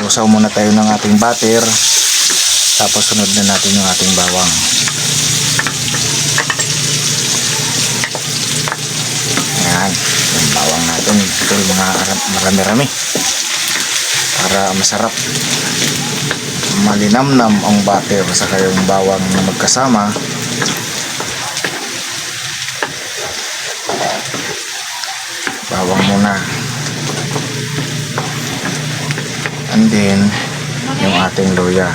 Magsasaw muna tayo ng ating butter. Tapos sunod na natin yung ating bawang. Ayan, yung bawang natin. Ito yung mga marami-rami. Para masarap. Malinamnam ang butter saka yung bawang na magkasama. Bawang muna. And then yung ating luya.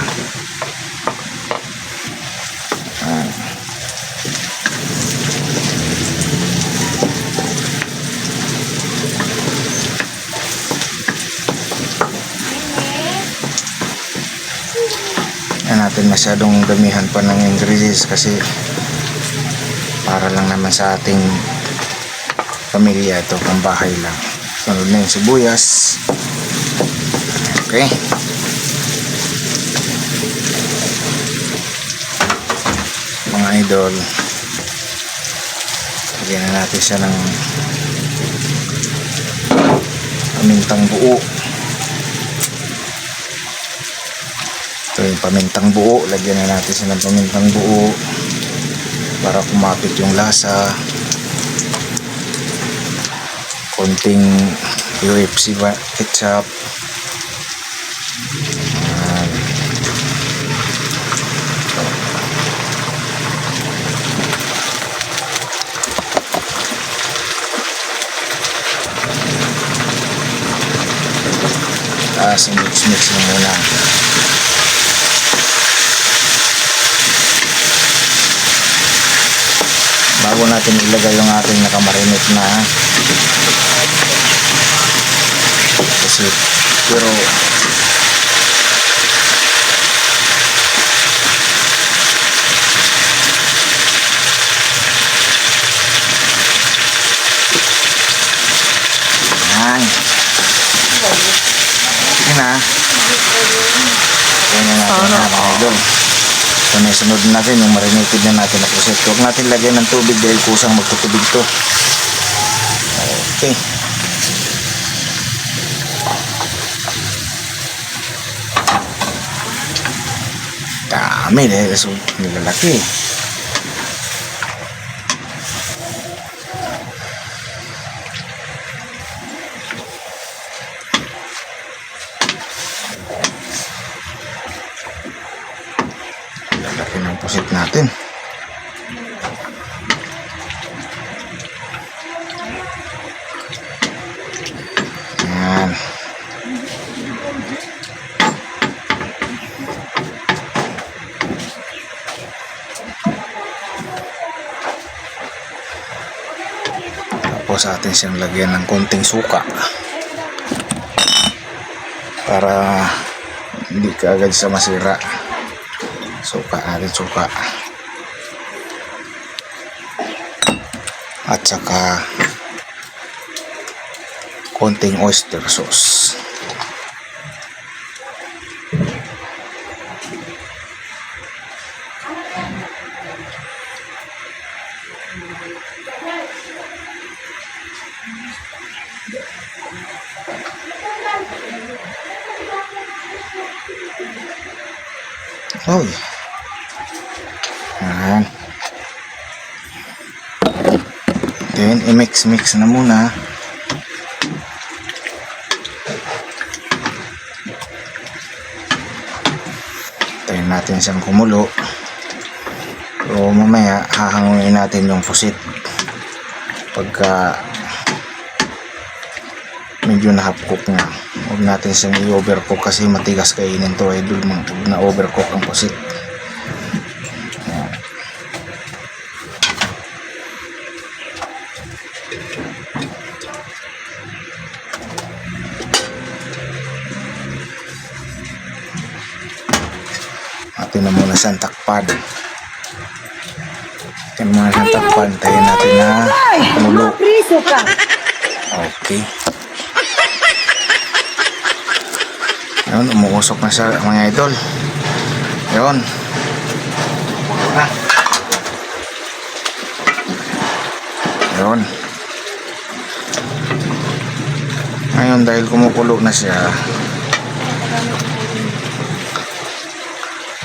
Natin masyadong damihan pa ng ingredients kasi para lang naman sa ating pamilya, ito pang bahay lang. Sunod na yung sibuyas. Okay, mga idol, lagyan na natin siya ng pamintang buo. Ito yung pamintang buo, lagyan na natin siya ng pamintang buo para kumapit yung lasa. Konting UFC ketchup. Mix na muna. Bago natin ilagay yung ating nakamarinate na kasi pero yan. Sige na. Yan na natin mga idol. So sunod natin yung marinated na natin na pusit. Huwag natin lagyan ng tubig dahil kusang magtutubig to. Okay. Dami dahil so nilalaki. Pusit natin. Yan. Tapos atin siyang lagyan ng konting suka para hindi kaagad siya masira. Suka natin, suka at saka konting oyster sauce. Oh, yan. Then i-mix na muna. Tayin natin siyang kumulo. So mamaya hahanguin natin yung pusit pagka medyo na-half-cook na. Huwag natin siyang i-overcook kasi matigas kainin to idol. Huwag na overcook ang pusit. Atin na muna siyang takpan. Atin muna siyang takpan. Tayin natin na kumulo. Okay. Yun, umuusok na siya mga idol. Yun. Yun. Ngayon dahil kumukulo na siya,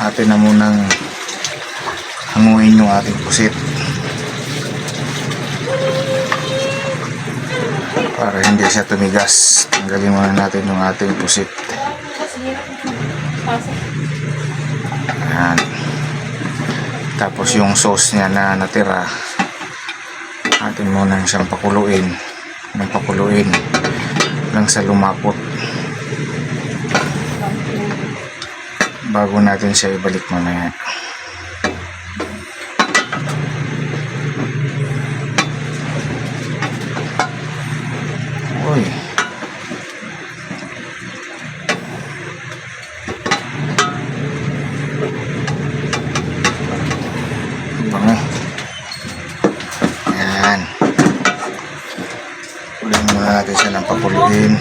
Atin na munang hanguin yung ating pusit para hindi siya tumigas. Tanggalin muna natin yung ating pusit. Ayan. Tapos yung sauce niya na natira, atin muna siyang pakuluin ng pakuluin lang sa lumapot bago natin siya ibalik mamaya. Uy, bango. Ayan, ulit muna natin siya ng pakuluin.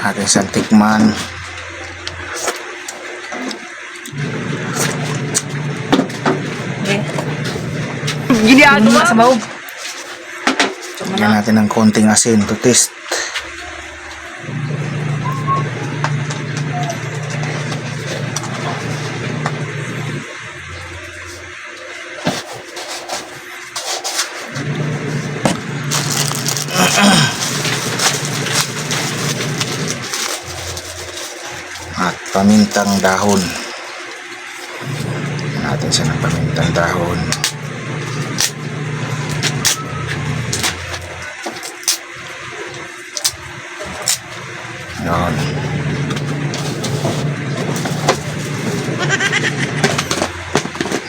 Ating siyang tikman. Ginagawa sa bawb. Lagyan natin ng konting asin to taste. At pamintang dahon. Lagyan natin siya ng pamintang dahon. Yun.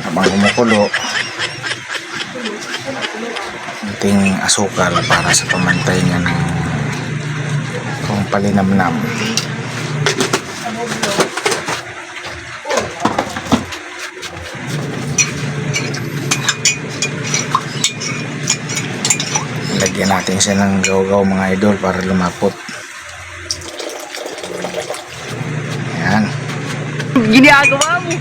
Habang kumukulo, konting asukal para sa pamantay niya ng kung palinamnam. Lagyan natin siya ng gaw-gaw mga idol para lumapot. Ayan. Ginagawa mo.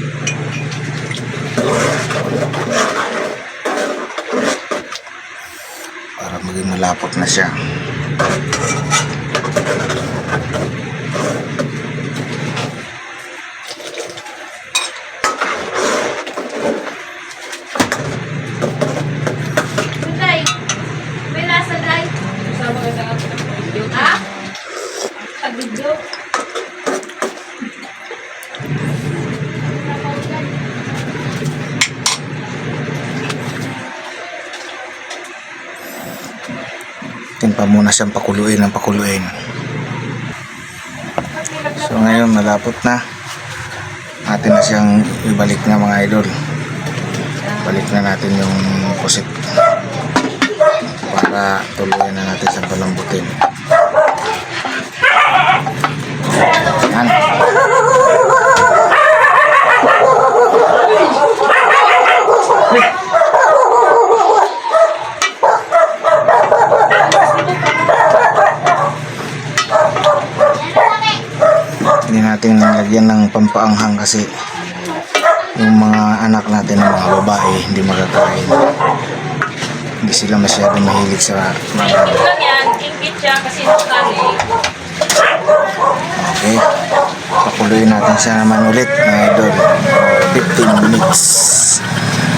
Para maging malapot na siya. Day, may lasa day. Kasama ka sa video. Ha? Sa video. Timpa muna siyang pakuluin ng pakuluin. So ngayon malapot na. Atin na siyang ibalik na mga idol. Balik na natin yung pusit para tuluyan na natin siyang palambutin. Yan. Hindi natin nalagyan ng pampaanghang kasi yung mga anak natin ng mga babae hindi makakain. Hindi sila masyadong mahilig sa mga... lang yan. Ingkit siya kasi nukali. Okay. Pakuluin natin siya naman ulit mga idol. 15 minutes.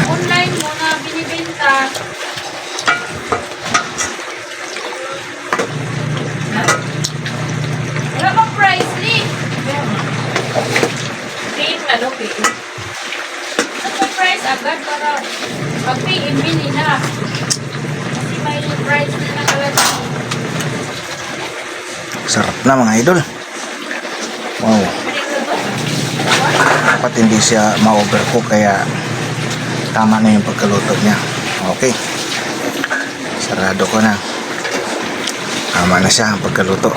Online mo na binibenta. Wala bang price list? Pay na daw, pay. Ano price agad para pag pay, bili na. Kasi may price na nakalagay. Sarap na mga idol. Wow. Dapat hindi siya ma-overcook kaya tama na yung pagkaluto niya. Okay. Sarado ko na. Tama na siya ang pagkaluto.